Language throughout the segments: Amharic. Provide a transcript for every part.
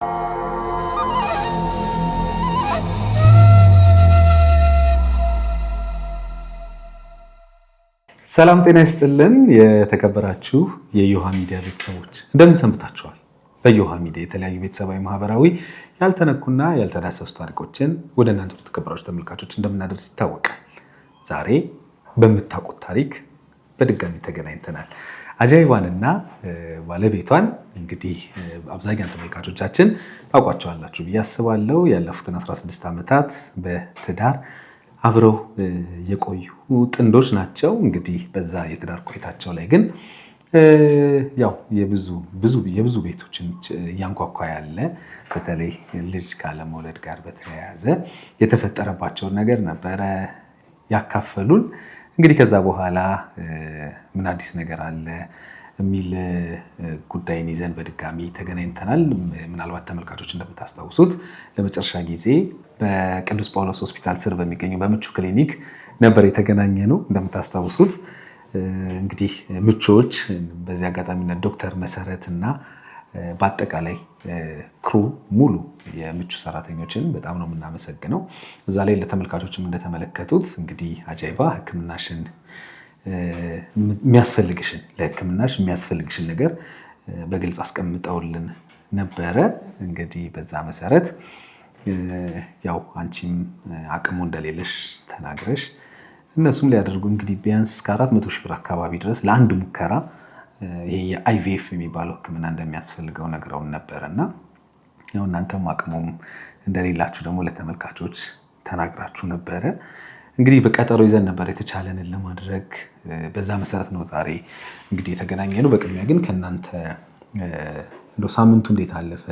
ሰላም ጤና ይስጥልን። የተከበራችሁ የዮሃ ሚዲያ ቤተሰቦች እንደምን ሰንብታችኋል? በዮሃ ሚዲያ የተለያዩ ቤተሰባዊ፣ ማህበራዊ ያልተነኩና ያልተዳሰሱ ታሪኮችን ወደ እናንተ ተከበራችሁ ተመልካቾች እንደምናደርስ ይታወቃል። ዛሬ በምታውቁት ታሪክ በድጋሚ ተገናኝተናል። አጃይባንና ባለቤቷን እንግዲህ አብዛኛው ተመልካቾቻችን ታውቋቸዋላችሁ ብዬ አስባለሁ። ያለፉትን 16 ዓመታት በትዳር አብረው የቆዩ ጥንዶች ናቸው። እንግዲህ በዛ የትዳር ቆይታቸው ላይ ግን ያው የብዙ ቤቶችን እያንኳኳ ያለ በተለይ ልጅ ካለመውለድ ጋር በተያያዘ የተፈጠረባቸውን ነገር ነበረ ያካፈሉን። እንግዲህ ከዛ በኋላ ምን አዲስ ነገር አለ የሚል ጉዳይን ይዘን በድጋሚ ተገናኝተናል። ምናልባት ተመልካቾች እንደምታስታውሱት ለመጨረሻ ጊዜ በቅዱስ ጳውሎስ ሆስፒታል ስር በሚገኘው በምቹ ክሊኒክ ነበር የተገናኘ ነው። እንደምታስታውሱት እንግዲህ ምቾች በዚህ አጋጣሚነት ዶክተር መሰረት እና በአጠቃላይ ክሩ ሙሉ የምቹ ሰራተኞችን በጣም ነው የምናመሰግነው። እዛ ላይ ለተመልካቾችም እንደተመለከቱት እንግዲህ አጃይባ ሕክምናሽን ለህክምናሽ የሚያስፈልግሽን ነገር በግልጽ አስቀምጠውልን ነበረ። እንግዲህ በዛ መሰረት ያው አንቺም አቅሙ እንደሌለሽ ተናግረሽ እነሱም ሊያደርጉ እንግዲህ ቢያንስ እስከ 400 ሺህ ብር አካባቢ ድረስ ለአንድ ሙከራ ይሄ የአይቪኤፍ የሚባለው ህክምና እንደሚያስፈልገው ነግረውን ነበረ እና ያው እናንተም አቅሙም እንደሌላችሁ ደግሞ ለተመልካቾች ተናግራችሁ ነበረ። እንግዲህ በቀጠሮ ይዘን ነበር የተቻለንን ለማድረግ። በዛ መሰረት ነው ዛሬ እንግዲህ የተገናኘ ነው። በቅድሚያ ግን ከእናንተ እንደው ሳምንቱ እንዴት አለፈ?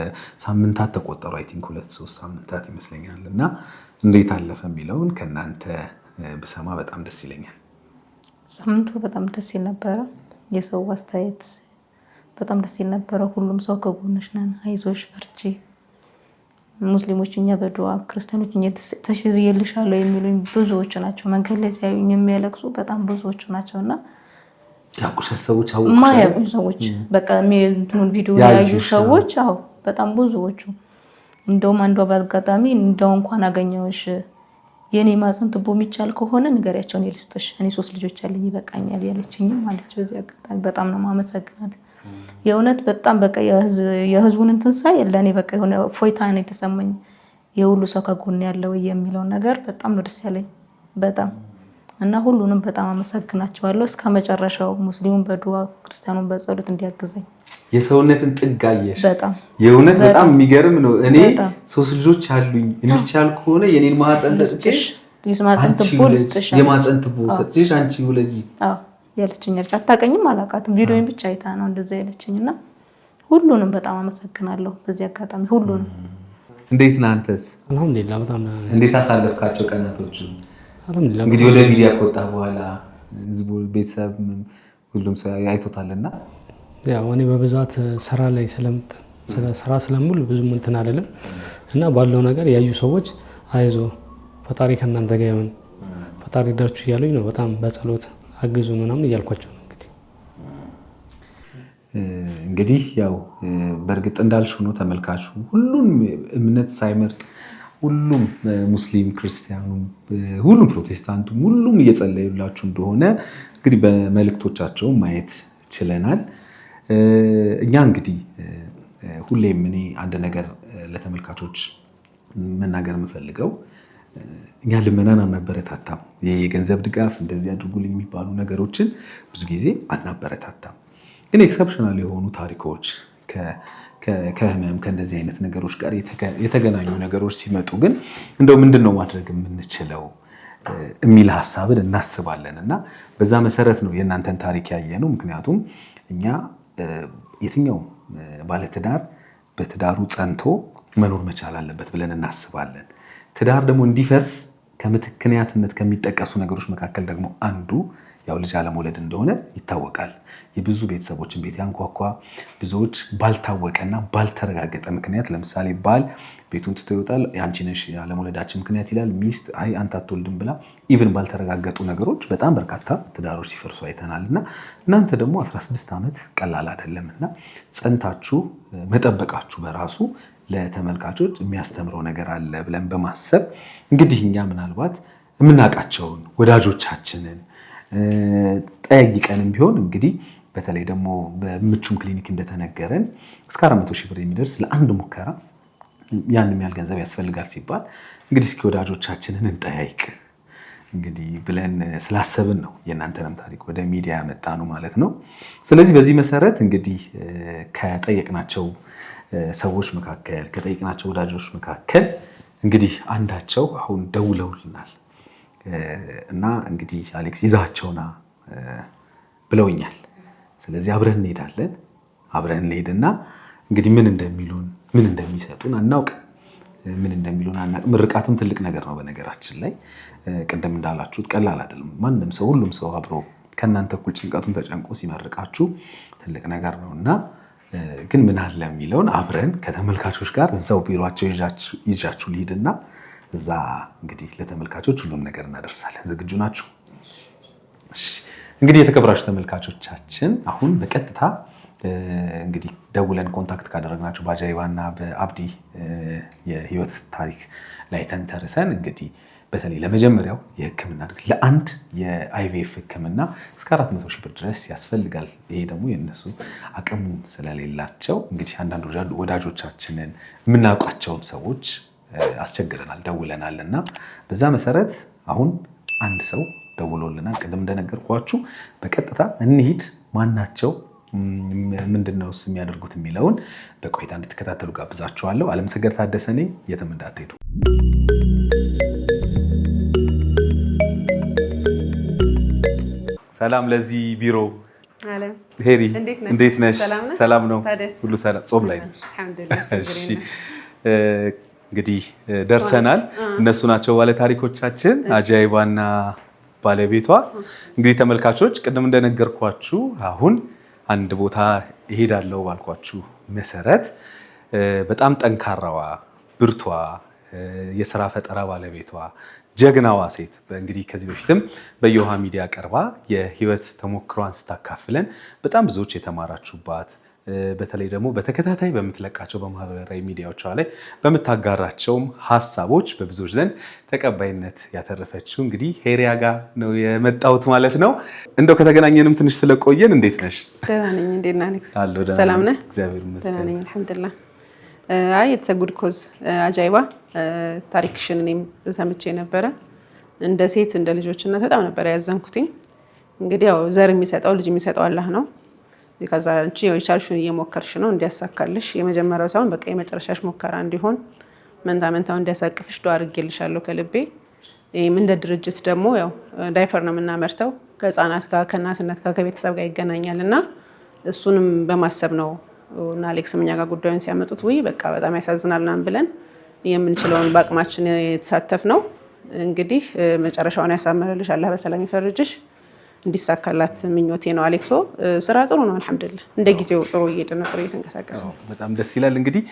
ሳምንታት ተቆጠሩ። አይ ቲንክ 2-3 ሳምንታት ይመስለኛል። እና እንዴት አለፈ የሚለውን ከእናንተ ብሰማ በጣም ደስ ይለኛል። ሳምንቱ በጣም ደስ ይል ነበረ። የሰው አስተያየት በጣም ደስ ይል ነበረ። ሁሉም ሰው ከጎንሽ ነን፣ አይዞሽ፣ በርቺ፣ ሙስሊሞች እኛ በዱዓ ክርስቲያኖች እኛ ተሽዝየልሻለሁ የሚሉኝ ብዙዎቹ ናቸው። መንገድ ላይ ሲያዩኝ የሚያለቅሱ በጣም ብዙዎቹ ናቸው እና ያቁሻል ሰዎች ማያቁኝ ሰዎች በቃ እንትኑን ቪዲዮ ያዩ ሰዎች በጣም ብዙዎቹ። እንደውም አንዷ በአጋጣሚ እንደው እንኳን አገኘሁሽ የኔ ማህፀን ትቦ የሚቻል ከሆነ ንገሪያቸው እኔ ልስጥሽ፣ እኔ 3 ልጆች አለኝ ይበቃኛል ያለችኝም አለች። በዚህ አጋጣሚ በጣም ነው ማመሰግናት። የእውነት በጣም በቃ የህዝቡን እንትን ሳይ ለእኔ በቃ የሆነ ፎይታ ነው የተሰማኝ። የሁሉ ሰው ከጎን ያለው የሚለው ነገር በጣም ነው ደስ ያለኝ በጣም እና ሁሉንም በጣም አመሰግናቸዋለሁ እስከ መጨረሻው። ሙስሊሙን በዱዓ ክርስቲያኑን በጸሎት እንዲያግዘኝ። የሰውነትን ጥግ አየሽ። በጣም የእውነት በጣም የሚገርም ነው። እኔ 3 ልጆች አሉኝ የሚቻል ከሆነ የኔን ማህፀን ሰጥቼሽ የማህፀን ትቦ ልስጥሽ፣ የማህፀን ትቦ ሰጥቼሽ አንቺ ውለጂ ያለችኝ ልጅ አታውቀኝም፣ አላውቃትም። ቪዲዮን ብቻ አይታ ነው እንደዛ ያለችኝና ሁሉንም በጣም አመሰግናለሁ በዚህ አጋጣሚ ሁሉንም። እንዴት ነህ አንተስ? አልሐምዱሊላህ በጣም እንዴት አሳለፍካቸው ቀናቶች? አልሐምዱሊላህ እንግዲህ ወደ ሚዲያ ከወጣ በኋላ ህዝቡ ቤተሰብ ሁሉም ሰው አይቶታልና ያው እኔ በብዛት ስራ ላይ ስራ ስለምውል ብዙም እንትን አይደለም እና ባለው ነገር ያዩ ሰዎች አይዞ ፈጣሪ ከእናንተ ጋር ይሁን ፈጣሪ ዳርቹ እያሉኝ ነው በጣም በጸሎት አግዙ ምናምን እያልኳቸው ነው። እንግዲህ ያው በእርግጥ እንዳልሽው ነው ተመልካቹ ሁሉም እምነት ሳይመርጥ ሁሉም ሙስሊም ክርስቲያኑም ሁሉም ፕሮቴስታንቱም ሁሉም እየጸለዩላችሁ እንደሆነ እንግዲህ በመልእክቶቻቸው ማየት ችለናል። እኛ እንግዲህ ሁሌም እኔ አንድ ነገር ለተመልካቾች መናገር የምፈልገው እኛ ልመናን አናበረታታም። የገንዘብ ድጋፍ እንደዚህ አድርጉልኝ የሚባሉ ነገሮችን ብዙ ጊዜ አናበረታታም። ግን ኤክሰፕሽናል የሆኑ ታሪኮች ከህመም ከእንደዚህ አይነት ነገሮች ጋር የተገናኙ ነገሮች ሲመጡ ግን እንደው ምንድን ነው ማድረግ የምንችለው የሚል ሀሳብን እናስባለን እና በዛ መሰረት ነው የእናንተን ታሪክ ያየ ነው። ምክንያቱም እኛ የትኛው ባለትዳር በትዳሩ ጸንቶ መኖር መቻል አለበት ብለን እናስባለን። ትዳር ደግሞ እንዲፈርስ ከምክንያትነት ከሚጠቀሱ ነገሮች መካከል ደግሞ አንዱ ያው ልጅ አለመውለድ እንደሆነ ይታወቃል። የብዙ ቤተሰቦችን ቤት ያንኳኳ ብዙዎች ባልታወቀና ባልተረጋገጠ ምክንያት ለምሳሌ ባል ቤቱን ትቶ ይወጣል። አንቺ ነሽ ያለመውለዳችን ምክንያት ይላል። ሚስት አይ አንተ አትወልድም ብላ ኢቭን ባልተረጋገጡ ነገሮች በጣም በርካታ ትዳሮች ሲፈርሱ አይተናልና እናንተ ደግሞ 16 ዓመት ቀላል አይደለምና ጸንታችሁ መጠበቃችሁ በራሱ ለተመልካቾች የሚያስተምረው ነገር አለ ብለን በማሰብ እንግዲህ እኛ ምናልባት የምናውቃቸውን ወዳጆቻችንን ጠይቀንም ቢሆን እንግዲህ በተለይ ደግሞ በምቹም ክሊኒክ እንደተነገረን እስከ 400 ሺህ ብር የሚደርስ ለአንድ ሙከራ ያንም ያህል ገንዘብ ያስፈልጋል ሲባል እንግዲህ እስኪ ወዳጆቻችንን እንጠያይቅ እንግዲህ ብለን ስላሰብን ነው የእናንተንም ታሪክ ወደ ሚዲያ ያመጣ ነው ማለት ነው። ስለዚህ በዚህ መሰረት እንግዲህ ከጠየቅናቸው ሰዎች መካከል ከጠየቅናቸው ወዳጆች መካከል እንግዲህ አንዳቸው አሁን ደውለውልናል እና እንግዲህ አሌክስ ይዛቸውና ብለውኛል። ስለዚህ አብረን እንሄዳለን። አብረን እንሄድና እንግዲህ ምን እንደሚሉን ምን እንደሚሰጡን አናውቅም። ምን እንደሚሉን አናውቅም። ምርቃትም ትልቅ ነገር ነው። በነገራችን ላይ ቅድም እንዳላችሁት ቀላል አይደለም። ማንም ሰው ሁሉም ሰው አብሮ ከእናንተ እኩል ጭንቀቱን ተጨንቆ ሲመርቃችሁ ትልቅ ነገር ነው እና ግን ምን አለ የሚለውን አብረን ከተመልካቾች ጋር እዛው ቢሮአቸው ይዣችሁ ልሂድና እዛ እንግዲህ ለተመልካቾች ሁሉም ነገር እናደርሳለን። ዝግጁ ናችሁ? እንግዲህ የተከበራችሁ ተመልካቾቻችን አሁን በቀጥታ እንግዲህ ደውለን ኮንታክት ካደረግናቸው በአጃይባና በአብዲ የህይወት ታሪክ ላይ ተንተርሰን እንግዲህ በተለይ ለመጀመሪያው የህክምና ለአንድ የአይቪኤፍ ህክምና እስከ 400 ሺህ ብር ድረስ ያስፈልጋል። ይሄ ደግሞ የነሱ አቅሙ ስለሌላቸው እንግዲህ አንዳንድ ወዳጆቻችንን የምናውቃቸውን ሰዎች አስቸግረናል፣ ደውለናል እና በዛ መሰረት አሁን አንድ ሰው ደውሎልናል። ቅድም እንደነገርኳችሁ በቀጥታ እንሂድ። ማናቸው ምንድነው የሚያደርጉት የሚለውን በቆይታ እንድትከታተሉ ጋብዛችኋለሁ። አለምሰገድ ታደሰ ነኝ። የትም እንዳትሄዱ። ሰላም ለዚህ ቢሮ። ሄሪ እንዴት ነሽ? ሰላም ነው? ሁሉ ሰላም? ጾም ላይ ነሽ? እሺ እንግዲህ ደርሰናል። እነሱ ናቸው ባለ ታሪኮቻችን አጃይባና ባለቤቷ። እንግዲህ ተመልካቾች ቅድም እንደነገርኳችሁ አሁን አንድ ቦታ እሄዳለሁ ባልኳችሁ መሰረት በጣም ጠንካራዋ ብርቷ የስራ ፈጠራ ባለቤቷ ጀግናዋ ሴት እንግዲህ ከዚህ በፊትም በየውሃ ሚዲያ ቀርባ የህይወት ተሞክሯን ስታካፍለን በጣም ብዙዎች የተማራችሁባት በተለይ ደግሞ በተከታታይ በምትለቃቸው በማህበራዊ ሚዲያዎቿ ላይ በምታጋራቸውም ሀሳቦች በብዙዎች ዘንድ ተቀባይነት ያተረፈችው እንግዲህ ሄሪያ ጋር ነው የመጣሁት ማለት ነው። እንደው ከተገናኘንም ትንሽ ስለቆየን እንዴት ነሽ? ደህና ነኝ። እንዴት ነህ አሌክስ? ሰላም ነህ? እግዚአብሔር ይመስገን። ደህና ነኝ አልሐምዱሊላህ። አይ ኢትስ አ ጉድ ኮዝ አጃይባ ታሪክሽን እኔም ሰምቼ ነበረ። እንደ ሴት እንደ ልጆችነት በጣም ነበር ያዘንኩትኝ። እንግዲህ ያው ዘር የሚሰጠው ልጅ የሚሰጠው አላህ ነው። ከዛ አንቺ የቻልሽውን እየሞከርሽ ነው እንዲያሳካልሽ። የመጀመሪያው ሳይሆን በቃ የመጨረሻሽ ሙከራ እንዲሆን መንታው እንዲያሳቅፍሽ ዱአ አድርጌልሻለሁ ከልቤ። ይህም እንደ ድርጅት ደግሞ ያው ዳይፐር ነው የምናመርተው ከህፃናት ጋር ከእናትነት ጋር ከቤተሰብ ጋር ይገናኛል እና እሱንም በማሰብ ነው እና አሌክስም እኛ ጋር ጉዳዩን ሲያመጡት ውይ በቃ በጣም ያሳዝናል ምናምን ብለን የምንችለውን በአቅማችን የተሳተፍ ነው። እንግዲህ መጨረሻውን ያሳምርልሽ፣ አላህ በሰላም ይፈርጅሽ፣ እንዲሳካላት ምኞቴ ነው። አሌክሶ ስራ ጥሩ ነው አልሐምዱሊላህ። እንደ ጊዜው ጥሩ እየሄደ ነው፣ ጥሩ እየተንቀሳቀሰ ነው። በጣም ደስ ይላል። እንግዲህ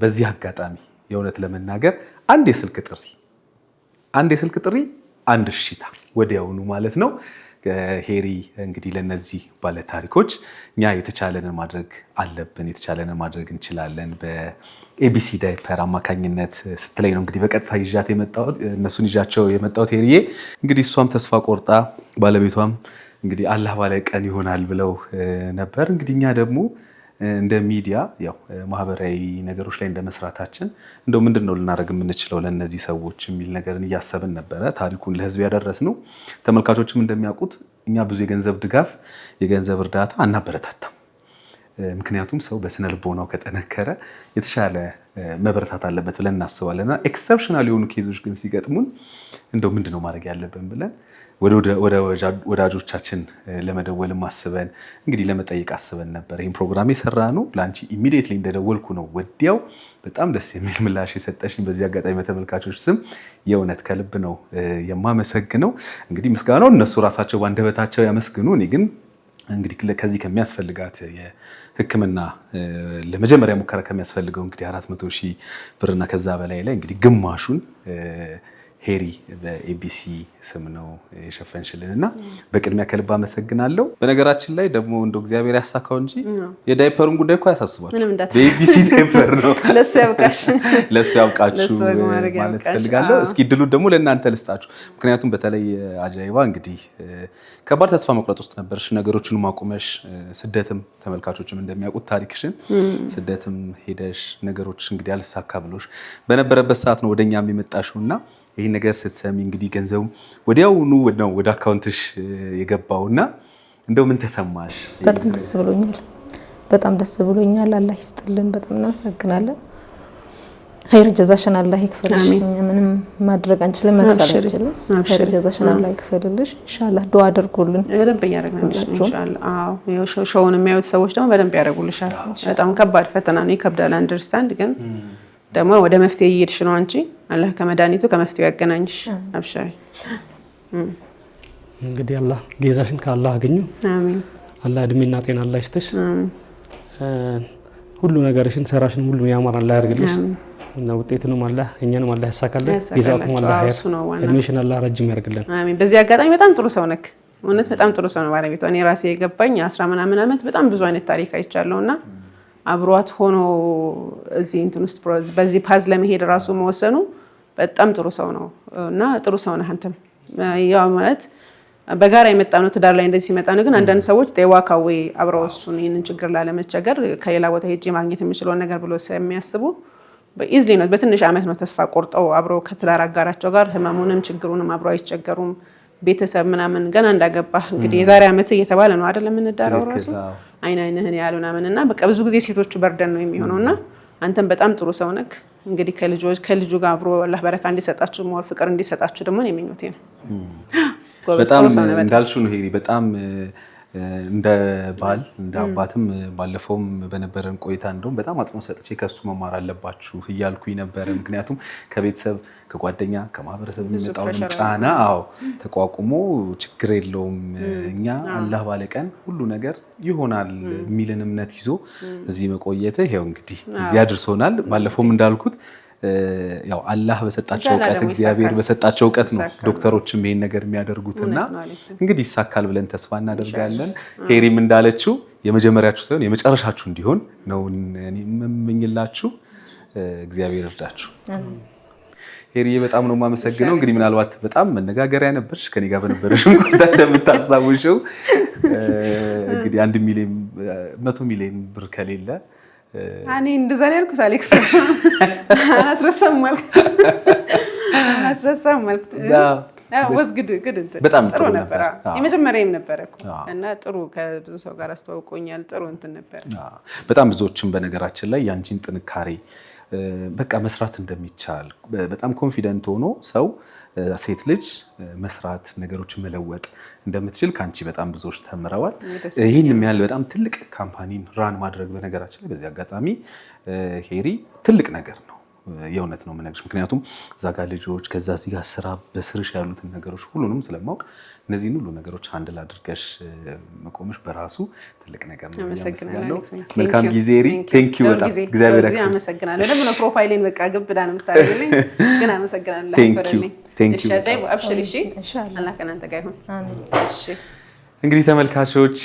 በዚህ አጋጣሚ የእውነት ለመናገር አንድ የስልክ ጥሪ አንድ እሽታ ወዲያውኑ ማለት ነው። ሄሪ እንግዲህ ለነዚህ ባለ ታሪኮች እኛ የተቻለንን ማድረግ አለብን፣ የተቻለንን ማድረግ እንችላለን በኤቢሲ ዳይፐር አማካኝነት ስትለኝ ነው እንግዲህ በቀጥታ ይዣት የመጣሁት እነሱን ይዣቸው የመጣሁት ሄሪዬ። እንግዲህ እሷም ተስፋ ቆርጣ ባለቤቷም እንግዲህ አላህ ባለ ቀን ይሆናል ብለው ነበር። እንግዲህ እኛ ደግሞ እንደ ሚዲያ ያው ማህበራዊ ነገሮች ላይ እንደመስራታችን እንደው ምንድነው ልናደርግ የምንችለው ለነዚህ ሰዎች የሚል ነገርን እያሰብን ነበረ ታሪኩን ለህዝብ ያደረስነው። ተመልካቾችም እንደሚያውቁት እኛ ብዙ የገንዘብ ድጋፍ የገንዘብ እርዳታ አናበረታታም። ምክንያቱም ሰው በስነ ልቦናው ከጠነከረ የተሻለ መበረታት አለበት ብለን እናስባለንና ኤክሰፕሽናል የሆኑ ኬዞች ግን ሲገጥሙን እንደው ምንድነው ማድረግ ያለብን ብለን ወደ ወዳጆቻችን ለመደወል አስበን እንግዲህ ለመጠየቅ አስበን ነበር ይህን ፕሮግራም የሰራ ነው። ለአንቺ ኢሚዲየትሊ እንደደወልኩ ነው ወዲያው በጣም ደስ የሚል ምላሽ የሰጠሽኝ። በዚህ አጋጣሚ በተመልካቾች ስም የእውነት ከልብ ነው የማመሰግነው። እንግዲህ ምስጋናው እነሱ ራሳቸው ባንደበታቸው ያመስግኑ። እኔ ግን እንግዲህ ከዚህ ከሚያስፈልጋት የሕክምና ለመጀመሪያ ሙከራ ከሚያስፈልገው እንግዲህ 400 ሺህ ብርና ከዛ በላይ ላይ እንግዲህ ግማሹን ሄሪ በኤቢሲ ስም ነው የሸፈንሽልን እና በቅድሚያ ከልብ አመሰግናለሁ። በነገራችን ላይ ደግሞ እንደው እግዚአብሔር ያሳካው እንጂ የዳይፐሩን ጉዳይ እኮ ያሳስባችሁ በኤቢሲ ዳይፐር ነው። ለሱ ያብቃችሁ ማለት ፈልጋለሁ። እስኪ ድሉ ደግሞ ለእናንተ ልስጣችሁ። ምክንያቱም በተለይ አጃይባ እንግዲህ ከባድ ተስፋ መቁረጥ ውስጥ ነበርሽ። ነገሮችን ማቆመሽ ስደትም ተመልካቾችም እንደሚያውቁት ታሪክሽን ስደትም ሄደሽ ነገሮች እንግዲህ አልሳካ ብሎሽ በነበረበት ሰዓት ነው ወደኛም የመጣሽውና ይህ ነገር ስትሰሚ እንግዲህ ገንዘቡ ወዲያውኑ ነው ወደ አካውንትሽ የገባውና እንደው ምን ተሰማሽ? በጣም ደስ ብሎኛል። በጣም ደስ ብሎኛል። አላህ ይስጥልን። በጣም እናመሰግናለን። ኸይር ጀዛሽን አላህ ይክፈልሽ። ምንም ማድረግ አንችልም፣ መክፈል አንችልም። ኸይር ጀዛሽን አላህ ይክፈልልሽ። ኢንሻአላህ ዱአ አድርጉልን። በደንብ ያደርጉልሽ ኢንሻአላህ። አዎ ሾውን የሚያዩት ሰዎች ደግሞ በደንብ ያደርጉልሻል። በጣም ከባድ ፈተና ነው፣ ይከብዳል። አንደርስታንድ ግን ደግሞ ወደ መፍትሄ እየሄድሽ ነው አንቺ። አላህ ከመድኃኒቱ ከመፍትሄው ያገናኝሽ። አብሽሪ። እንግዲህ አላህ ጌዛሽን ከአላህ አገኙ። አሜን። አላህ እድሜና ጤና አላህ ይስጥሽ። ሁሉ ነገርሽን ሰራሽን ሁሉ ያማረ አላህ ያርግልሽ እና ውጤቱንም አላህ እኛንም አላህ ያሳካልን። ጌዛኩም አላህ ኸይር፣ እድሜሽን አላህ ረጅም ያርግልን። አሜን። በዚህ አጋጣሚ በጣም ጥሩ ሰው ነክ፣ እውነት በጣም ጥሩ ሰው ነው ባለቤቷ። እኔ ራሴ የገባኝ 10 ምናምን ዓመት በጣም ብዙ አይነት ታሪክ አይቻለሁና አብሯት ሆኖ እዚህ እንትን ውስጥ በዚህ ፓዝ ለመሄድ ራሱ መወሰኑ በጣም ጥሩ ሰው ነው እና ጥሩ ሰው ነህ አንተም። ያው ማለት በጋራ የመጣ ነው ትዳር ላይ እንደዚህ ሲመጣ ነው። ግን አንዳንድ ሰዎች ተዋካው አብረው እሱን ይሄንን ችግር ላለመቸገር ከሌላ ቦታ ሄጄ ማግኘት የሚችለው ነገር ብሎ ስለሚያስቡ በኢዝሊ ነው በትንሽ ዓመት ነው ተስፋ ቆርጠው አብረው ከትዳር አጋራቸው ጋር ህመሙንም ችግሩንም አብረው አይቸገሩም። ቤተሰብ ምናምን ገና እንዳገባህ እንግዲህ የዛሬ ዓመት እየተባለ ነው አይደለም የምንዳረው ራሱ አይንህን ያሉ ምናምንና በቃ ብዙ ጊዜ ሴቶቹ በርደን ነው የሚሆነውና አንተም በጣም ጥሩ ሰው ነህ። እንግዲህ ከልጁ ጋር አብሮ አላህ በረካ እንዲሰጣችሁ ሞር ፍቅር እንዲሰጣችሁ ደግሞ ነው ምኞቴ ነው። በጣም እንዳልሽው ነው ሄሪ። በጣም እንደ ባል እንደ አባትም ባለፈውም በነበረን ቆይታ እንደውም በጣም አጽንኦት ሰጥቼ ከሱ መማር አለባችሁ እያልኩኝ ነበር። ምክንያቱም ከቤተሰብ ከጓደኛ ከማህበረሰብ የሚመጣውን ጫና ተቋቁሞ ችግር የለውም እኛ አላህ ባለቀን ሁሉ ነገር ይሆናል የሚልን እምነት ይዞ እዚህ መቆየት ይሄው እንግዲህ እዚህ አድርሶናል። ባለፈውም እንዳልኩት ያው አላህ በሰጣቸው እውቀት እግዚአብሔር በሰጣቸው እውቀት ነው ዶክተሮችም ይሄን ነገር የሚያደርጉትና እንግዲህ ይሳካል ብለን ተስፋ እናደርጋለን። ሄሪም እንዳለችው የመጀመሪያችሁ ሳይሆን የመጨረሻችሁ እንዲሆን ነው እኔ የምመኝላችሁ። እግዚአብሔር ይርዳችሁ። ሄሪዬ በጣም ነው የማመሰግነው። እንግዲህ ምናልባት በጣም መነጋገሪያ ነበርሽ ከኔ ጋር በነበረሽም ቆይታ እንደምታስታውሽው እንግዲህ 1 ሚሊዮን ብር ከሌለ እኔ እንደዛ ላይ አልኩት አሌክስ አላስረሳም ማለት በጣም ጥሩ ነበር። የመጀመሪያም ነበር እኮ እና ጥሩ ከብዙ ሰው ጋር አስተዋውቆኛል። ጥሩ እንትን ነበር። በጣም ብዙዎችም በነገራችን ላይ ያንቺን ጥንካሬ በቃ መስራት እንደሚቻል በጣም ኮንፊደንት ሆኖ ሰው ሴት ልጅ መስራት ነገሮችን መለወጥ እንደምትችል ካንቺ በጣም ብዙዎች ተምረዋል። ይህን የሚያህል በጣም ትልቅ ካምፓኒን ራን ማድረግ በነገራችን ላይ በዚህ አጋጣሚ ሄሪ ትልቅ ነገር ነው። የእውነት ነው የምነግርሽ። ምክንያቱም እዛ ጋር ልጆች ከዛ እዚህ ጋር ስራ በስርሽ ያሉትን ነገሮች ሁሉንም ስለማውቅ እነዚህን ሁሉ ነገሮች አንድል አድርገሽ መቆምሽ በራሱ ትልቅ ነገር ነው። አመሰግናለሁ። መልካም ጊዜ ሄሪ። ቴንክ ዩ በጣም እግዚአብሔር ያክብር። አመሰግናለሁ። ደግሞ ነው ፕሮፋይሌን በቃ ግብዳ ነው የምታደርግልኝ። ግን አመሰግናለሁ። ቴንክ ዩ። አብሽሪ። እሺ ኢንሻአላህ አላህ ከእናንተ ጋር ይሁን። አሜን። እሺ እንግዲህ ተመልካቾች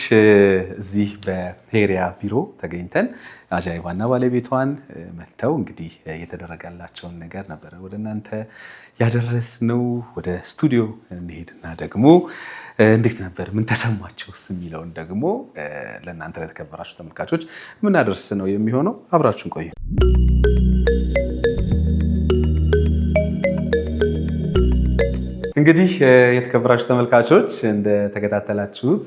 እዚህ በሄሪያ ቢሮ ተገኝተን አጃይባና ባለቤቷን መጥተው እንግዲህ የተደረገላቸውን ነገር ነበረ ወደ እናንተ ያደረስነው። ወደ ስቱዲዮ እንሄድና ደግሞ እንዴት ነበር ምን ተሰማቸውስ የሚለውን ደግሞ ለእናንተ ለተከበራችሁ ተመልካቾች ምናደርስ ነው የሚሆነው። አብራችሁን ቆዩ። እንግዲህ የተከበራችሁ ተመልካቾች እንደተከታተላችሁት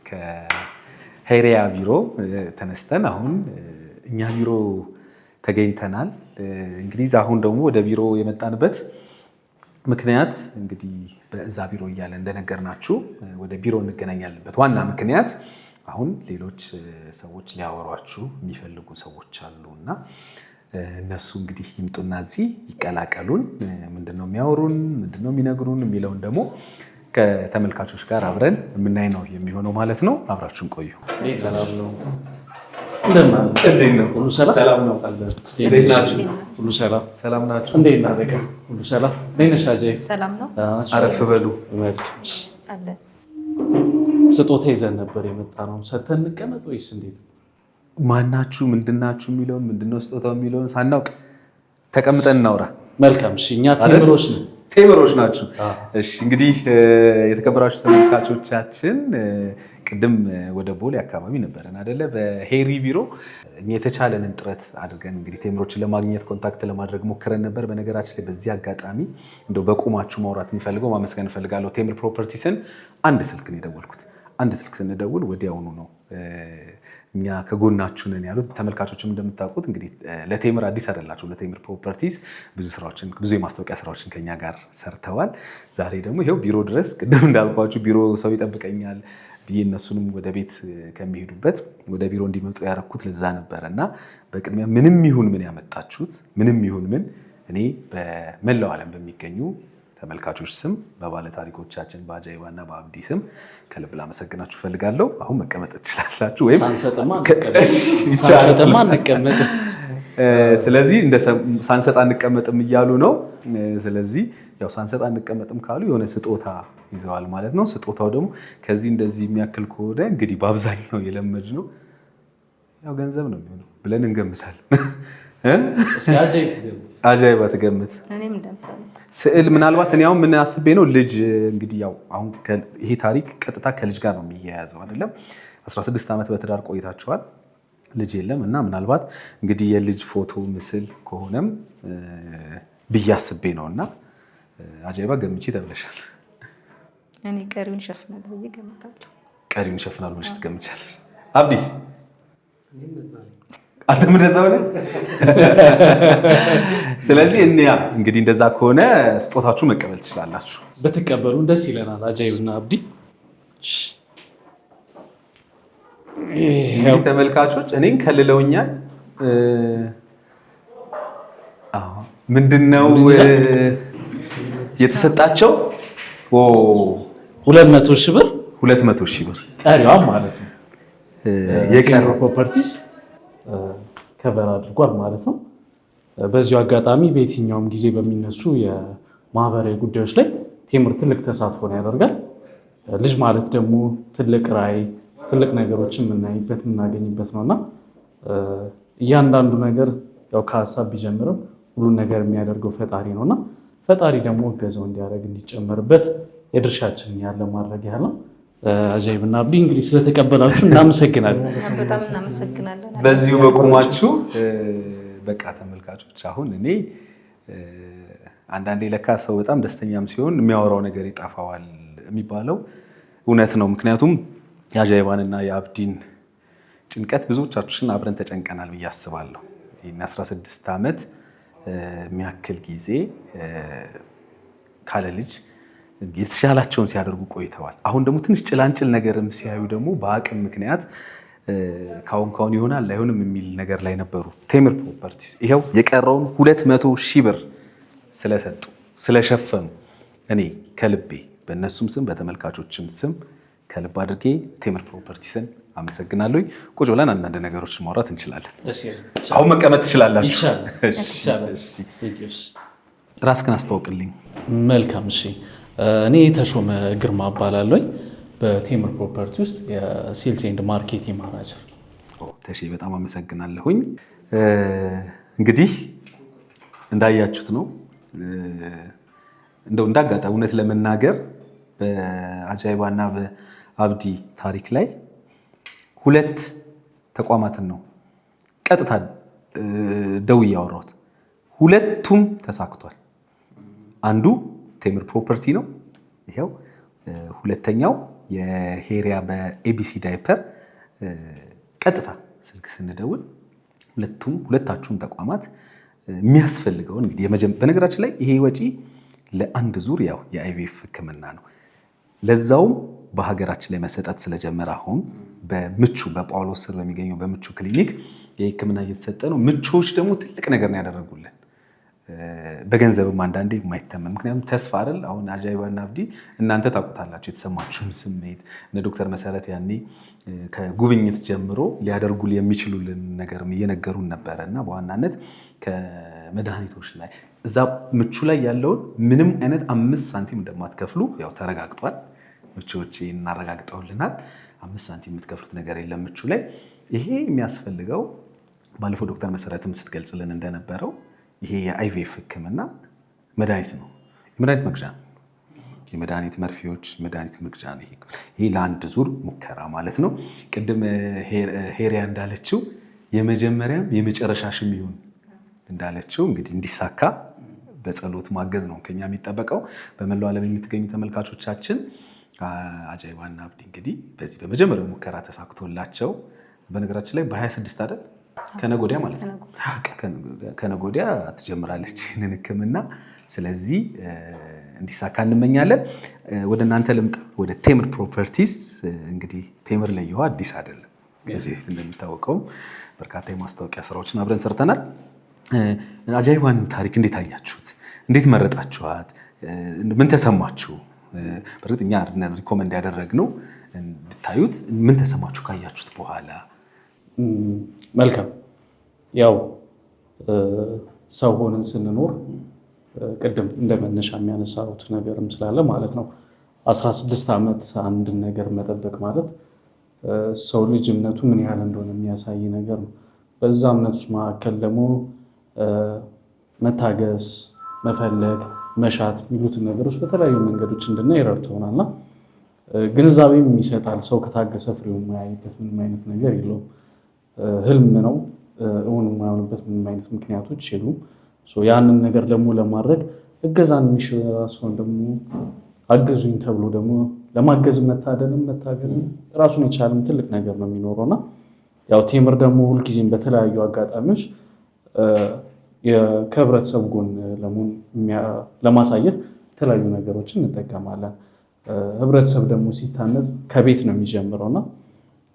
ከሄሪያ ቢሮ ተነስተን አሁን እኛ ቢሮ ተገኝተናል። እንግዲህ አሁን ደግሞ ወደ ቢሮ የመጣንበት ምክንያት እንግዲህ በዛ ቢሮ እያለ እንደነገርናችሁ ወደ ቢሮ እንገናኛለበት ዋና ምክንያት አሁን ሌሎች ሰዎች ሊያወሯችሁ የሚፈልጉ ሰዎች አሉና እነሱ እንግዲህ ይምጡና እዚህ ይቀላቀሉን። ምንድነው የሚያወሩን ምንድነው የሚነግሩን የሚለውን ደግሞ ከተመልካቾች ጋር አብረን የምናይ ነው የሚሆነው ማለት ነው። አብራችሁን ቆዩ። ሰላም ነው። ሁሉ ሰላም ሰላም ናችሁ? እንዴት ነህ? በቃ ሁሉ ሰላም። እንዴት ነሽ አጀይ? ሰላም ነው። አረፍ በሉ። አለ ስጦታ ይዘን ነበር የመጣ ነው። ሰተን እንቀመጥ ወይስ እንዴት? ማናችሁ ምንድናችሁ የሚለውን ምንድነው ስጦታው የሚለውን ሳናውቅ ተቀምጠን እናውራ። መልካም። እሺ እኛ ቴምሮች ነን። ቴምሮች ናችሁ? እሺ እንግዲህ የተከበራችሁ ተመልካቾቻችን ቅድም ወደ ቦሌ አካባቢ ነበረን አይደለ? በሄሪ ቢሮ እኛ የተቻለንን ጥረት አድርገን እንግዲህ ቴምሮችን ለማግኘት ኮንታክት ለማድረግ ሞክረን ነበር። በነገራችን ላይ በዚህ አጋጣሚ እንደው በቁማችሁ ማውራት የሚፈልገው ማመስገን እፈልጋለሁ። ቴምር ፕሮፐርቲስን አንድ ስልክ ነው የደወልኩት። አንድ ስልክ ስንደውል ወዲያውኑ ነው እኛ ከጎናችሁ ነን ያሉት። ተመልካቾችም እንደምታውቁት እንግዲህ ለቴምር አዲስ አይደላቸው። ለቴምር ፕሮፐርቲስ ብዙ የማስታወቂያ ስራዎችን ከኛ ጋር ሰርተዋል። ዛሬ ደግሞ ይሄው ቢሮ ድረስ ቅድም እንዳልኳችሁ ቢሮ ሰው ይጠብቀኛል ብዬ እነሱንም ወደ ቤት ከሚሄዱበት ወደ ቢሮ እንዲመጡ ያደረኩት ለዛ ነበረ እና በቅድሚያ ምንም ይሁን ምን ያመጣችሁት ምንም ይሁን ምን እኔ በመላው ዓለም በሚገኙ ተመልካቾች ስም በባለ ታሪኮቻችን በአጃይባ እና በአብዲ ስም ከልብ ላመሰግናችሁ ፈልጋለሁ። አሁን መቀመጥ ትችላላችሁ። ወይም ሳንሰጥማ አንቀመጥ። ስለዚህ ሳንሰጥ አንቀመጥም እያሉ ነው። ስለዚህ ያው ሳንሰጥ አንቀመጥም ካሉ የሆነ ስጦታ ይዘዋል ማለት ነው። ስጦታው ደግሞ ከዚህ እንደዚህ የሚያክል ከሆነ እንግዲህ በአብዛኛው የለመድነው ያው ገንዘብ ነው የሚሆነው ብለን እንገምታለን። አጃይባ ትገምት። ስዕል ምናልባት እኔ አሁን ምን አስቤ ነው ልጅ እንግዲህ ያው አሁን ይሄ ታሪክ ቀጥታ ከልጅ ጋር ነው የሚያያዘው አይደለም። 16 ዓመት በትዳር ቆይታችኋል፣ ልጅ የለም እና ምናልባት እንግዲህ የልጅ ፎቶ ምስል ከሆነም ብዬ አስቤ ነው እና አጃይባ ገምቼ ተብለሻል። እኔ ቀሪውን ይሸፍናል ብዬ ገምታለሁ። ቀሪውን ይሸፍናል ብለሽ ትገምቻለሽ። አብዲስ አንተም እንደዛው ነህ። ስለዚህ እንግዲህ እንደዛ ከሆነ ስጦታችሁ መቀበል ትችላላችሁ። በተቀበሉን ደስ ይለናል። አጃይብና አብዲ እንግዲህ ተመልካቾች እኔን ከልለውኛል። ምንድነው የተሰጣቸው? 200 ሺህ ብር 200 ሺህ ብር ቀሪዋ ማለት ነው። የቀረው ፕሮፐርቲስ ከበር አድርጓል ማለት ነው። በዚሁ አጋጣሚ በየትኛውም ጊዜ በሚነሱ የማህበራዊ ጉዳዮች ላይ ቴምር ትልቅ ተሳትፎን ያደርጋል። ልጅ ማለት ደግሞ ትልቅ ራዕይ፣ ትልቅ ነገሮችን የምናይበት የምናገኝበት ነውና እያንዳንዱ ነገር ያው ከሀሳብ ቢጀምርም ሁሉን ነገር የሚያደርገው ፈጣሪ ነውና ፈጣሪ ደግሞ እገዛው እንዲያደርግ እንዲጨመርበት የድርሻችንን ያለ ማድረግ ያለው አጃይብና አብዲ እንግዲህ ስለተቀበላችሁ እናመሰግናለን። በጣም እናመሰግናለን። በዚሁ በቁማችሁ በቃ ተመልካቾች፣ አሁን እኔ አንዳንዴ ለካ ሰው በጣም ደስተኛም ሲሆን የሚያወራው ነገር ይጠፋዋል የሚባለው እውነት ነው። ምክንያቱም የአጃይባንና የአብዲን ጭንቀት ብዙዎቻችን አብረን ተጨንቀናል ብዬ አስባለሁ። ይህን 16 ዓመት የሚያክል ጊዜ ካለ ልጅ የተሻላቸውን ሲያደርጉ ቆይተዋል። አሁን ደግሞ ትንሽ ጭላንጭል ነገርም ሲያዩ ደግሞ በአቅም ምክንያት ካሁን ይሆናል አይሆንም የሚል ነገር ላይ ነበሩ። ቴምር ፕሮፐርቲስ ይኸው የቀረውን 200 ሺህ ብር ስለሰጡ ስለሸፈኑ እኔ ከልቤ በእነሱም ስም በተመልካቾችም ስም ከልብ አድርጌ ቴምር ፕሮፐርቲስን አመሰግናለሁ። ቁጭ ብለን አንዳንድ ነገሮችን ማውራት እንችላለን። አሁን መቀመጥ ትችላላችሁ። ራስህን አስተዋውቅልኝ። መልካም። እሺ እኔ ተሾመ ግርማ እባላለሁ። በቴምር ፕሮፐርቲ ውስጥ የሴልስ ኤንድ ማርኬቲንግ ማናጀር። ተሼ በጣም አመሰግናለሁኝ። እንግዲህ እንዳያችሁት ነው። እንደው እንዳጋጣሚ እውነት ለመናገር በአጃይባና በአብዲ ታሪክ ላይ ሁለት ተቋማትን ነው ቀጥታ ደውዬ ያወራሁት። ሁለቱም ተሳክቷል። አንዱ ቴምር ፕሮፐርቲ ነው ይሄው። ሁለተኛው የሄሪያ በኤቢሲ ዳይፐር ቀጥታ ስልክ ስንደውል ሁለታችሁም ተቋማት የሚያስፈልገውን እንግዲህ በነገራችን ላይ ይሄ ወጪ ለአንድ ዙር ያው የአይቪኤፍ ሕክምና ነው። ለዛውም በሀገራችን ላይ መሰጠት ስለጀመረ አሁን በምቹ በጳውሎስ ስር በሚገኘው በምቹ ክሊኒክ የሕክምና እየተሰጠ ነው። ምቾች ደግሞ ትልቅ ነገር ነው ያደረጉልን። በገንዘብም አንዳንዴ የማይተመን ምክንያቱም ተስፋ አይደል። አሁን አጃይባና አብዲ እናንተ ታውቁታላችሁ የተሰማችሁን ስሜት። እነ ዶክተር መሰረት ያኔ ከጉብኝት ጀምሮ ሊያደርጉ የሚችሉልን ነገርም እየነገሩን ነበረ እና በዋናነት መድኃኒቶች ላይ እዛ ምቹ ላይ ያለውን ምንም አይነት 5 ሳንቲም እንደማትከፍሉ ያው ተረጋግጧል። ምቹዎች እናረጋግጠውልናል። 5 ሳንቲም የምትከፍሉት ነገር የለም ምቹ ላይ። ይሄ የሚያስፈልገው ባለፈው ዶክተር መሰረትም ስትገልጽልን እንደነበረው ይሄ የአይቪኤፍ ህክምና መድኃኒት ነው፣ የመድኃኒት መግዣ ነው። የመድኃኒት መርፌዎች መድኃኒት መግዣ ነው። ይሄ ለአንድ ዙር ሙከራ ማለት ነው። ቅድም ሄሪያ እንዳለችው የመጀመሪያም የመጨረሻሽም ይሁን እንዳለችው እንግዲህ እንዲሳካ በጸሎት ማገዝ ነው ከኛ የሚጠበቀው። በመላው ዓለም የምትገኙ ተመልካቾቻችን አጃይባና አብዲ እንግዲህ በዚህ በመጀመሪያው ሙከራ ተሳክቶላቸው በነገራችን ላይ በ26 አይደል ከነጎዲያ ማለት ነው ከነጎዲያ ትጀምራለች ይህንን ህክምና። ስለዚህ እንዲሳካ እንመኛለን። ወደ እናንተ ልምጣ፣ ወደ ቴምር ፕሮፐርቲስ። እንግዲህ ቴምር ለየዋ አዲስ አይደለም። ከዚህ በፊት እንደሚታወቀውም በርካታ የማስታወቂያ ስራዎችን አብረን ሰርተናል። አጃይባን ታሪክ እንዴት አያችሁት? እንዴት መረጣችኋት? ምን ተሰማችሁ? በእርግጥ እኛ ሪኮመንድ ያደረግነው እንድታዩት፣ ምን ተሰማችሁ ካያችሁት በኋላ? መልካም። ያው ሰው ሆነን ስንኖር ቅድም እንደ መነሻ የሚያነሳሁት ነገርም ስላለ ማለት ነው 16 ዓመት አንድን ነገር መጠበቅ ማለት ሰው ልጅ እምነቱ ምን ያህል እንደሆነ የሚያሳይ ነገር ነው። በዛ እምነት ውስጥ መካከል ደግሞ መታገስ፣ መፈለግ፣ መሻት የሚሉትን ነገሮች በተለያዩ መንገዶች እንድናይ ይረድተውናልና ግንዛቤም ይሰጣል። ሰው ከታገሰ ፍሬው የማያይበት ምንም አይነት ነገር የለውም። ህልም ነው እውን የማይሆንበት ምንም አይነት ምክንያቶች የሉም። ያንን ነገር ደግሞ ለማድረግ እገዛን የሚሽል ሰውን ደግሞ አገዙኝ ተብሎ ደግሞ ለማገዝ መታደልም መታገዝም ራሱን የቻለም ትልቅ ነገር ነው የሚኖረውና ያው ቴምር ደግሞ ሁልጊዜም በተለያዩ አጋጣሚዎች ከህብረተሰብ ጎን ለማሳየት የተለያዩ ነገሮችን እንጠቀማለን። ህብረተሰብ ደግሞ ሲታነጽ ከቤት ነው የሚጀምረውና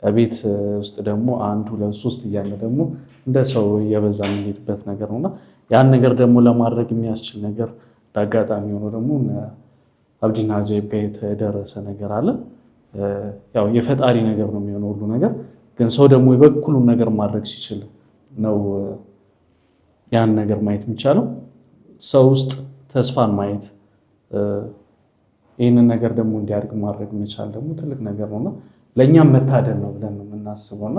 ቤት ውስጥ ደግሞ 1 2 3 እያለ ደግሞ እንደ ሰው እየበዛ የሚሄድበት ነገር ነውና ያን ነገር ደግሞ ለማድረግ የሚያስችል ነገር በአጋጣሚ ሆኖ ደግሞ አብዲና አጃይብ ጋር የተደረሰ ነገር አለ። ያው የፈጣሪ ነገር ነው የሚሆነው ሁሉ ነገር። ግን ሰው ደግሞ የበኩሉን ነገር ማድረግ ሲችል ነው ያን ነገር ማየት የሚቻለው። ሰው ውስጥ ተስፋን ማየት ይህንን ነገር ደግሞ እንዲያድግ ማድረግ መቻል ደግሞ ትልቅ ነገር ነውና ለእኛም መታደል ነው ብለን ነው የምናስበውና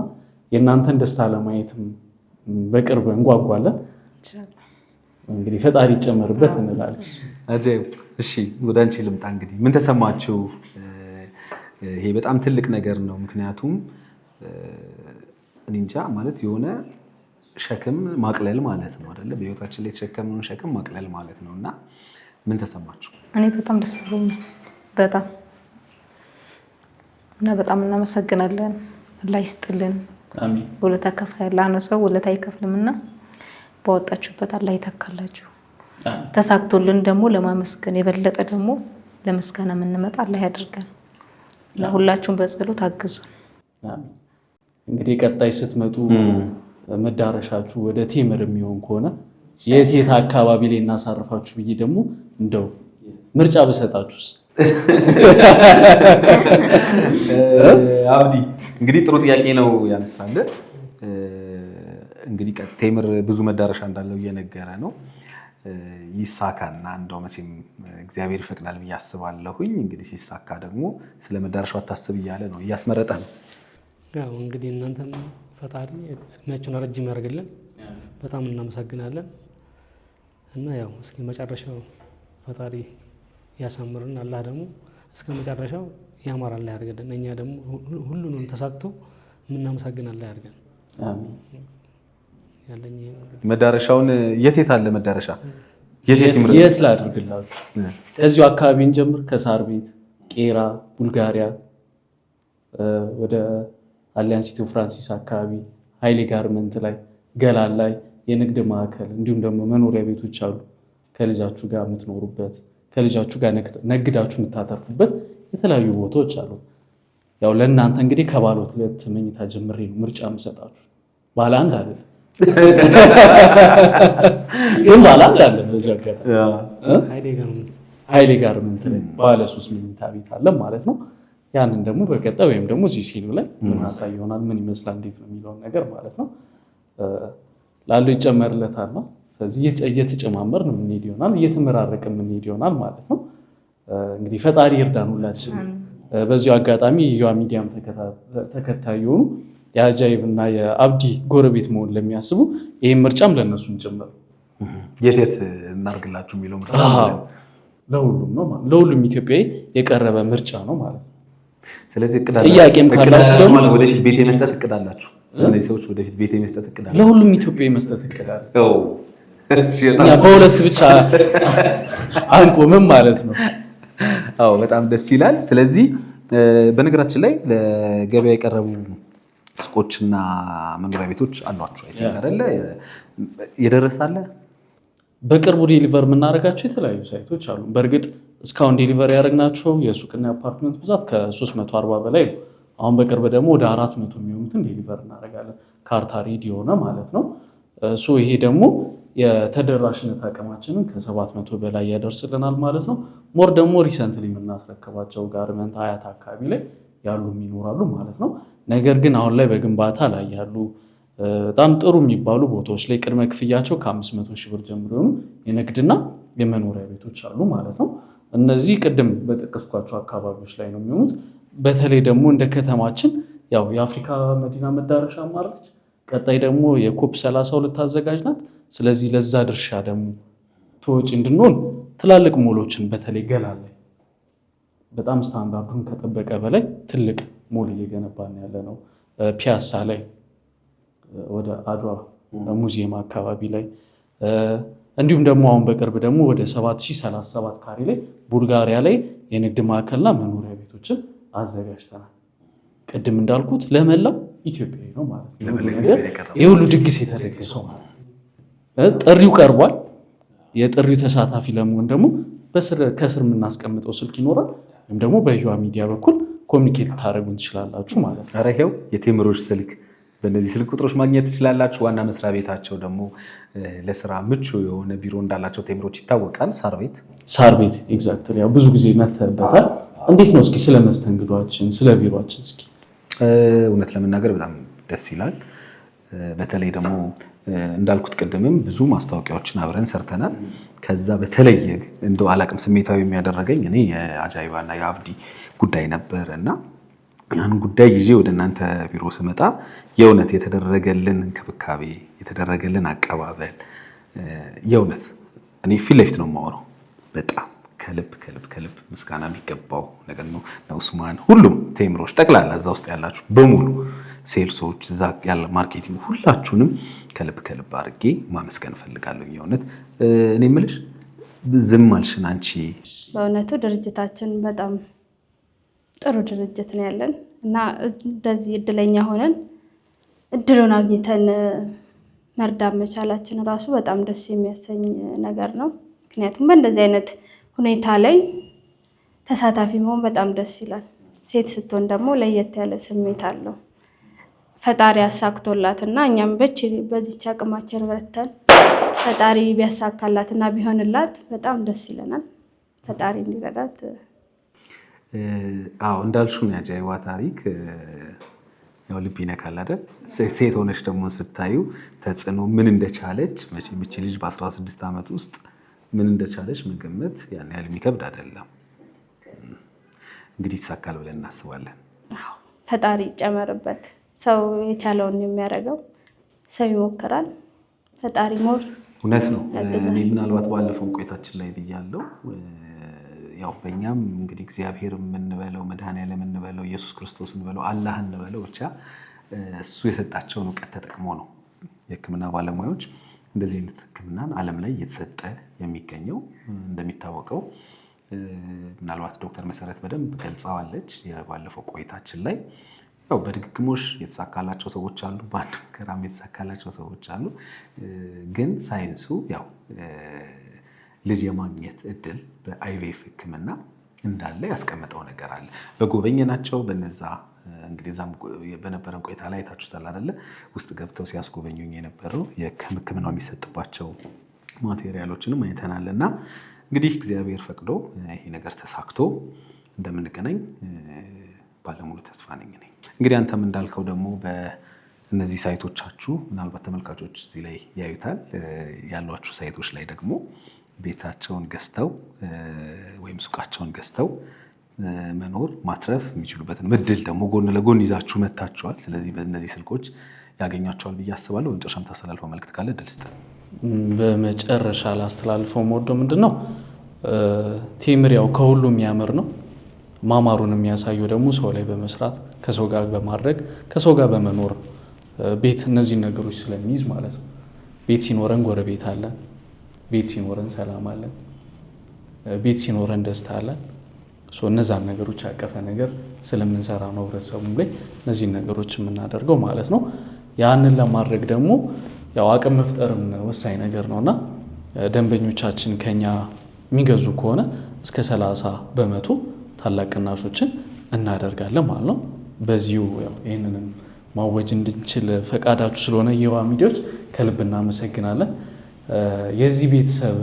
የእናንተን ደስታ ለማየትም በቅርብ እንጓጓለን። እንግዲህ ፈጣሪ ይጨመርበት እንላለን። አጃይብ፣ እሺ ወደ አንቺ ልምጣ። እንግዲህ ምን ተሰማችሁ? ይሄ በጣም ትልቅ ነገር ነው። ምክንያቱም እኔ እንጃ ማለት የሆነ ሸክም ማቅለል ማለት ነው አይደለ? በህይወታችን ላይ የተሸከምነውን ሸክም ማቅለል ማለት ነው እና ምን ተሰማችሁ? እኔ በጣም ደስ ብሎኛል። በጣም እና በጣም እናመሰግናለን። አላህ ይስጥልን። አሜን። ውለታ ከፋይ ያለ ነው ሰው ውለታ አይከፍልምና ባወጣችሁበት አላህ ይተካላችሁ። ተሳክቶልን ደግሞ ለማመስገን የበለጠ ደግሞ ለመስጋና የምንመጣ አላህ ያድርገን። ለሁላችሁም በጸሎት አግዙን። አሜን። እንግዲህ ቀጣይ ስትመጡ መዳረሻችሁ ወደ ቴምር የሚሆን ከሆነ የት አካባቢ ላይ እናሳርፋችሁ ብዬ ደግሞ እንደው ምርጫ በሰጣችሁስ? አብዲ እንግዲህ ጥሩ ጥያቄ ነው ያነሳልን። እንግዲህ ቴምር ብዙ መዳረሻ እንዳለው እየነገረ ነው። ይሳካና እንደው መቼም እግዚአብሔር ይፈቅዳል ብዬ አስባለሁኝ። እንግዲህ ሲሳካ ደግሞ ስለ መዳረሻው አታስብ እያለ ነው፣ እያስመረጠ ነው። ያው እንግዲህ እናንተም ፈጣሪ እድሜያችሁን ረጅም ያደርግልን። በጣም እናመሰግናለን እና ያው እስከ መጨረሻው ፈጣሪ ያሳምርን። አላህ ደግሞ እስከ መጨረሻው ያማረ አላህ ያድርገን። እኛ ደግሞ ሁሉንም ተሳክቶ የምናመሰግን አላህ ያድርገን። አሜን። ያለኝ መዳረሻውን የት አለ መዳረሻ የት ላድርግላችሁ? እዚሁ አካባቢ እንጀምር። ከሳር ቤት፣ ቄራ፣ ቡልጋሪያ ወደ አሊያንስ ኢትዮ ፍራንሲስ አካባቢ ኃይሌ ጋርመንት ላይ፣ ገላን ላይ የንግድ ማዕከል እንዲሁም ደግሞ መኖሪያ ቤቶች አሉ። ከልጃችሁ ጋር የምትኖሩበት ከልጃችሁ ጋር ነግዳችሁ የምታተርፉበት የተለያዩ ቦታዎች አሉ። ያው ለእናንተ እንግዲህ ከባለ 2 መኝታ ጀምሬ ነው ምርጫ የምሰጣችሁ። ባለ 1 አይደለም ግን ባለ 1 አለ። በዚህ አጋጣሚ ኃይሌ ጋርመንት ላይ ባለ 3 መኝታ ቤት አለ ማለት ነው። ያንን ደግሞ በቀጣይ ወይም ደግሞ እዚህ ሲሉ ላይ ምን አሳይ ይሆናል፣ ምን ይመስላል፣ እንዴት ነው የሚለውን ነገር ማለት ነው ላለው ይጨመርለታል ነው። ስለዚህ እየተጨማመርን የምንሄድ ይሆናል፣ እየተመራረቅን የምንሄድ ይሆናል ማለት ነው። እንግዲህ ፈጣሪ ይርዳን ሁላችን። በዚሁ አጋጣሚ የዮሃ ሚዲያም ተከታይ የሆኑ የአጃይብ እና የአብዲ ጎረቤት መሆን ለሚያስቡ ይህም ምርጫም ለእነሱም ጭምር የት እናርግላችሁ የሚለው ምርጫ ለሁሉም ነው ማለት ለሁሉም ኢትዮጵያዊ የቀረበ ምርጫ ነው ማለት ነው። ስለዚህ ጥያቄም ካላችሁ ደግሞ ወደፊት ቤት የመስጠት እቅድ አላችሁ? እነዚህ ሰዎች ወደፊት ቤት የመስጠት እቅድ አላችሁ? ለሁሉም ኢትዮጵያዊ መስጠት እቅድ አለ። በሁለት ብቻ አንቆምም ማለት ነው። አዎ በጣም ደስ ይላል። ስለዚህ በነገራችን ላይ ለገበያ የቀረቡ ሱቆችና መኖሪያ ቤቶች አሏቸው አይደለ? የደረሳለ በቅርቡ ዴሊቨር የምናደርጋቸው የተለያዩ ሳይቶች አሉ። በእርግጥ እስካሁን ዴሊቨር ያደረግናቸው የሱቅና የአፓርትመንት ብዛት ከ340 በላይ ነው። አሁን በቅርብ ደግሞ ወደ 400 የሚሆኑትን ዴሊቨር እናደርጋለን። ካርታ ሬዲ የሆነ ማለት ነው። ይሄ ደግሞ የተደራሽነት አቅማችንን ከ700 በላይ ያደርስልናል ማለት ነው። ሞር ደግሞ ሪሰንትሊ የምናስረከባቸው ጋርመንት አያት አካባቢ ላይ ያሉ ይኖራሉ ማለት ነው። ነገር ግን አሁን ላይ በግንባታ ላይ ያሉ በጣም ጥሩ የሚባሉ ቦታዎች ላይ ቅድመ ክፍያቸው ከ500 ሺህ ብር ጀምሮ የሆኑ የንግድና የመኖሪያ ቤቶች አሉ ማለት ነው። እነዚህ ቅድም በጠቀስኳቸው አካባቢዎች ላይ ነው የሚሆኑት። በተለይ ደግሞ እንደ ከተማችን ያው የአፍሪካ መዲና መዳረሻ ማለች፣ ቀጣይ ደግሞ የኮፕ 32 አዘጋጅ ናት። ስለዚህ ለዛ ድርሻ ደግሞ ተወጪ እንድንሆን ትላልቅ ሞሎችን በተለይ ገላ ላይ በጣም ስታንዳርዱን ከጠበቀ በላይ ትልቅ ሞል እየገነባን ያለ ነው። ፒያሳ ላይ ወደ አድዋ ሙዚየም አካባቢ ላይ እንዲሁም ደግሞ አሁን በቅርብ ደግሞ ወደ 7037 ካሬ ላይ ቡልጋሪያ ላይ የንግድ ማዕከልና መኖሪያ ቤቶችን አዘጋጅተናል። ቅድም እንዳልኩት ለመላው ኢትዮጵያዊ ነው ማለት ነው። ይህ ሁሉ ድግስ የተደገሰው ማለት ነው። ጥሪው ቀርቧል። የጥሪው ተሳታፊ ለመሆን ደግሞ ከስር የምናስቀምጠው ስልክ ይኖራል፣ ወይም ደግሞ በዮሃ ሚዲያ በኩል ኮሚኒኬት ታደርጉን ትችላላችሁ ማለት ነው። ኧረ ይኸው የቴምሮች ስልክ በእነዚህ ስልክ ቁጥሮች ማግኘት ትችላላችሁ። ዋና መስሪያ ቤታቸው ደግሞ ለስራ ምቹ የሆነ ቢሮ እንዳላቸው ቴምሮች ይታወቃል። ሳር ቤት ኤግዛክትሊ። ያው ብዙ ጊዜ መተበታል። እንዴት ነው እስኪ ስለ መስተንግዷችን ስለ ቢሮችን እስኪ? እውነት ለመናገር በጣም ደስ ይላል። በተለይ ደግሞ እንዳልኩት ቅድምም ብዙ ማስታወቂያዎችን አብረን ሰርተናል። ከዛ በተለየ እንደው አላቅም ስሜታዊ የሚያደረገኝ እኔ የአጃይባና የአብዲ ጉዳይ ነበር እና ያን ጉዳይ ይዤ ወደ እናንተ ቢሮ ስመጣ የእውነት የተደረገልን እንክብካቤ የተደረገልን አቀባበል የእውነት እኔ ፊት ለፊት ነው የማወራው። በጣም ከልብ ምስጋና የሚገባው ነገር ነው። ኡስማን፣ ሁሉም ቴምሮች ጠቅላላ እዛ ውስጥ ያላችሁ በሙሉ ሴልሶች፣ እዛ ያለ ማርኬቲንግ፣ ሁላችሁንም ከልብ አድርጌ ማመስገን እፈልጋለሁ። የእውነት እኔ የምልሽ ዝም አልሽን አንቺ። በእውነቱ ድርጅታችን በጣም ጥሩ ድርጅት ነው ያለን እና እንደዚህ እድለኛ ሆነን እድሉን አግኝተን መርዳት መቻላችን ራሱ በጣም ደስ የሚያሰኝ ነገር ነው። ምክንያቱም በእንደዚህ አይነት ሁኔታ ላይ ተሳታፊ መሆን በጣም ደስ ይላል። ሴት ስትሆን ደግሞ ለየት ያለ ስሜት አለው። ፈጣሪ ያሳክቶላት እና እኛም በዚች አቅማችን ረድተን ፈጣሪ ቢያሳካላት እና ቢሆንላት በጣም ደስ ይለናል። ፈጣሪ እንዲረዳት። አዎ እንዳልሽው ነው የአጃይባ ታሪክ ያው ልብ ይነካል አይደል? ሴት ሆነች ደግሞ ስታዩ ተጽዕኖ ምን እንደቻለች መቼም እቺ ልጅ በ16 ዓመት ውስጥ ምን እንደቻለች መገመት ያን ያህል የሚከብድ አይደለም። እንግዲህ ይሳካል ብለን እናስባለን። ፈጣሪ ይጨመርበት። ሰው የቻለውን የሚያደርገው ሰው ይሞክራል። ፈጣሪ ሞር እውነት ነው። እኔ ምናልባት ባለፈው ቆይታችን ላይ ብያለሁ። ያው በእኛም እንግዲህ እግዚአብሔር የምንበለው መድኃኔዓለም የምንበለው ኢየሱስ ክርስቶስ እንበለው አላህ እንበለው ብቻ እሱ የሰጣቸውን እውቀት ተጠቅሞ ነው የሕክምና ባለሙያዎች እንደዚህ አይነት ሕክምናን ዓለም ላይ እየተሰጠ የሚገኘው። እንደሚታወቀው ምናልባት ዶክተር መሰረት በደንብ ገልጸዋለች የባለፈው ቆይታችን ላይ። ያው በድግግሞሽ የተሳካላቸው ሰዎች አሉ፣ በአንድ ሙከራም የተሳካላቸው ሰዎች አሉ። ግን ሳይንሱ ያው ልጅ የማግኘት እድል በአይቪኤፍ ሕክምና እንዳለ ያስቀመጠው ነገር አለ። በጎበኘናቸው በነዛ እንግዲህ እዛም በነበረን ቆይታ ላይ አይታችሁታል አይደለ? ውስጥ ገብተው ሲያስጎበኙኝ የነበረው የሕክምናው የሚሰጥባቸው ማቴሪያሎችንም አይተናል። እና እንግዲህ እግዚአብሔር ፈቅዶ ይሄ ነገር ተሳክቶ እንደምንገናኝ ባለሙሉ ተስፋ ነኝ። እንግዲህ አንተም እንዳልከው ደግሞ እነዚህ ሳይቶቻችሁ ምናልባት ተመልካቾች እዚህ ላይ ያዩታል። ያሏችሁ ሳይቶች ላይ ደግሞ ቤታቸውን ገዝተው ወይም ሱቃቸውን ገዝተው መኖር ማትረፍ የሚችሉበትን እድል ደግሞ ጎን ለጎን ይዛችሁ መታችኋል። ስለዚህ በእነዚህ ስልኮች ያገኛቸዋል ብዬ አስባለሁ። በመጨረሻም ታስተላልፈው መልዕክት ካለ እድል ስጥ። በመጨረሻ ላስተላልፈው የምወደው ምንድን ነው፣ ቴምር ያው ከሁሉም የሚያምር ነው። ማማሩን የሚያሳየው ደግሞ ሰው ላይ በመስራት ከሰው ጋር በማድረግ ከሰው ጋር በመኖር ቤት እነዚህን ነገሮች ስለሚይዝ ማለት ነው። ቤት ሲኖረን ጎረቤት አለን፣ ቤት ሲኖረን ሰላም አለን፣ ቤት ሲኖረን ደስታ አለን። እነዛን ነገሮች ያቀፈ ነገር ስለምንሰራ ነው ህብረተሰቡም ላይ እነዚህን ነገሮች የምናደርገው ማለት ነው። ያንን ለማድረግ ደግሞ ያው አቅም መፍጠርም ወሳኝ ነገር ነውና ደንበኞቻችን ከኛ የሚገዙ ከሆነ እስከ 30% ታላቅ ቅናሾችን እናደርጋለን ማለት ነው። በዚሁ ይህንንም ማወጅ እንድንችል ፈቃዳችሁ ስለሆነ የዮሃ ሚዲያዎች ከልብ እናመሰግናለን። የዚህ ቤተሰብ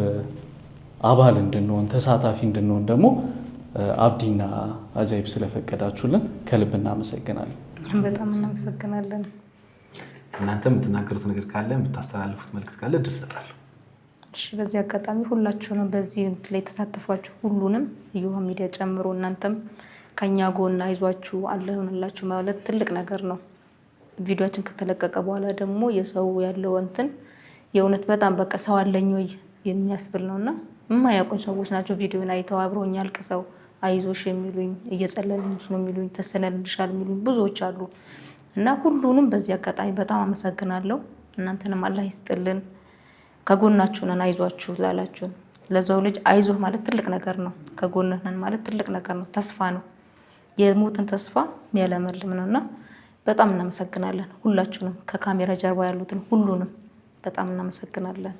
አባል እንድንሆን ተሳታፊ እንድንሆን ደግሞ አብዲና አጃይብ ስለፈቀዳችሁልን ከልብ እናመሰግናለን። በጣም እናመሰግናለን። እናንተ የምትናገሩት ነገር ካለ የምታስተላልፉት መልዕክት ካለ እድል እሰጣለሁ። እሺ፣ በዚህ አጋጣሚ ሁላችሁንም በዚህ ላይ የተሳተፋችሁ ሁሉንም የዮሃ ሚዲያ ጨምሮ እናንተም ከኛ ጎን አይዟችሁ አለ ይሆንላችሁ ማለት ትልቅ ነገር ነው። ቪዲዮችን ከተለቀቀ በኋላ ደግሞ የሰው ያለው እንትን የእውነት በጣም በቃ ሰው አለኝ ወይ የሚያስብል ነውና የማያውቁን ሰዎች ናቸው ቪዲዮን አይተው አብረውኝ አልቅሰው አይዞሽ የሚሉኝ እየጸለልንሽ ነው የሚሉኝ ተሰነልልሻል የሚሉኝ ብዙዎች አሉ እና ሁሉንም በዚህ አጋጣሚ በጣም አመሰግናለሁ። እናንተንም አላህ ይስጥልን። ከጎናችሁ ነን አይዟችሁ ላላችሁ ለዛው ልጅ አይዞህ ማለት ትልቅ ነገር ነው። ከጎንህ ነን ማለት ትልቅ ነገር ነው። ተስፋ ነው። የሞትን ተስፋ የሚያለመልም ነውና በጣም እናመሰግናለን። ሁላችሁንም ከካሜራ ጀርባ ያሉትን ሁሉንም በጣም እናመሰግናለን።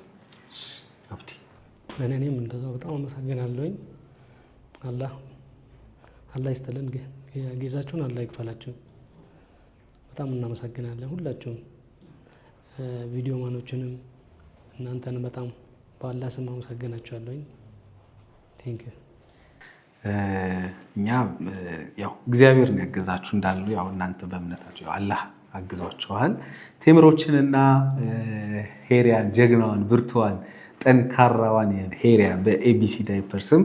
እኔም እንደዛው በጣም አመሰግናለሁኝ። አላህ ይስጥልን። ጌዛችሁን አላህ ይክፈላችሁ። በጣም እናመሰግናለን ሁላችሁም። ቪዲዮ ማኖችንም እናንተን በጣም በአላህ ስም አመሰግናችኋለሁኝ። ቴንክ ዩ። እኛ ያው እግዚአብሔር ነው ያገዛችሁ እንዳሉ ያው እናንተ በእምነታችሁ ያው አላህ አግዟችኋል። ቴምሮችንና ሄሪያን ጀግናዋን ብርቱዋን ጠንካራዋን ሄሪያ በኤቢሲ ዳይፐር ስም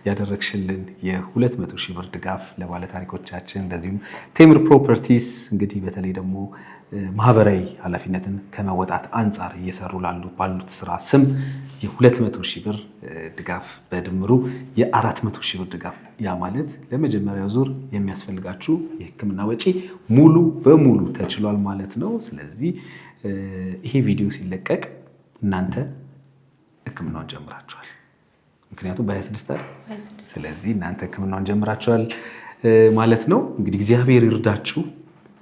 ያደረግሽልን የ200 ሺህ ብር ድጋፍ ለባለታሪኮቻችን እንደዚሁም ቴምር ፕሮፐርቲስ እንግዲህ በተለይ ደግሞ ማህበራዊ ኃላፊነትን ከመወጣት አንጻር እየሰሩ ባሉት ስራ ስም የ200 ሺህ ብር ድጋፍ በድምሩ የ400 ሺህ ብር ድጋፍ። ያ ማለት ለመጀመሪያው ዙር የሚያስፈልጋችሁ የሕክምና ወጪ ሙሉ በሙሉ ተችሏል ማለት ነው። ስለዚህ ይሄ ቪዲዮ ሲለቀቅ እናንተ ሕክምናውን ጀምራችኋል። ምክንያቱም በ26 አይደል? ስለዚህ እናንተ ሕክምናውን ጀምራችኋል ማለት ነው። እንግዲህ እግዚአብሔር ይርዳችሁ።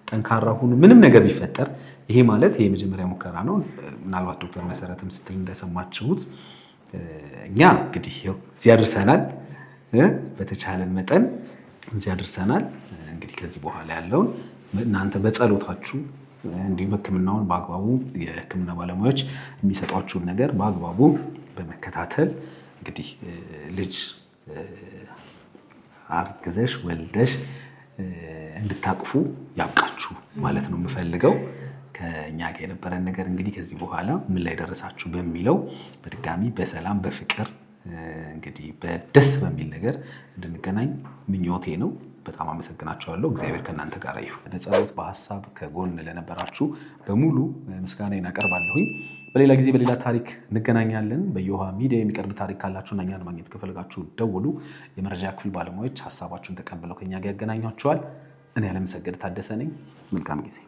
ጠንካራ ሁኑ። ምንም ነገር ቢፈጠር ይሄ ማለት ይሄ የመጀመሪያ ሙከራ ነው። ምናልባት ዶክተር መሰረትም ስትል እንደሰማችሁት እኛ እንግዲህ እዚያ ደርሰናል፣ በተቻለን መጠን እዚያ ደርሰናል። እንግዲህ ከዚህ በኋላ ያለውን እናንተ በጸሎታችሁ እንዲሁም ሕክምናውን በአግባቡ የሕክምና ባለሙያዎች የሚሰጧችሁን ነገር በአግባቡ በመከታተል እንግዲህ ልጅ አርግዘሽ ወልደሽ እንድታቅፉ ያብቃችሁ ማለት ነው የምፈልገው። ከእኛ ጋር የነበረን ነገር እንግዲህ ከዚህ በኋላ ምን ላይ ደረሳችሁ በሚለው በድጋሚ በሰላም በፍቅር እንግዲህ በደስ በሚል ነገር እንድንገናኝ ምኞቴ ነው። በጣም አመሰግናችኋለሁ። እግዚአብሔር ከእናንተ ጋር ይሁን። በጸሎት በሀሳብ ከጎን ለነበራችሁ በሙሉ ምስጋናዬን አቀርባለሁኝ። በሌላ ጊዜ በሌላ ታሪክ እንገናኛለን። በዮሃ ሚዲያ የሚቀርብ ታሪክ ካላችሁና እኛን ማግኘት ከፈለጋችሁ ደውሉ። የመረጃ ክፍል ባለሙያዎች ሀሳባችሁን ተቀብለው ከኛ ጋር ያገናኟችኋል። እኔ አለምሰገድ ታደሰ ነኝ። መልካም ጊዜ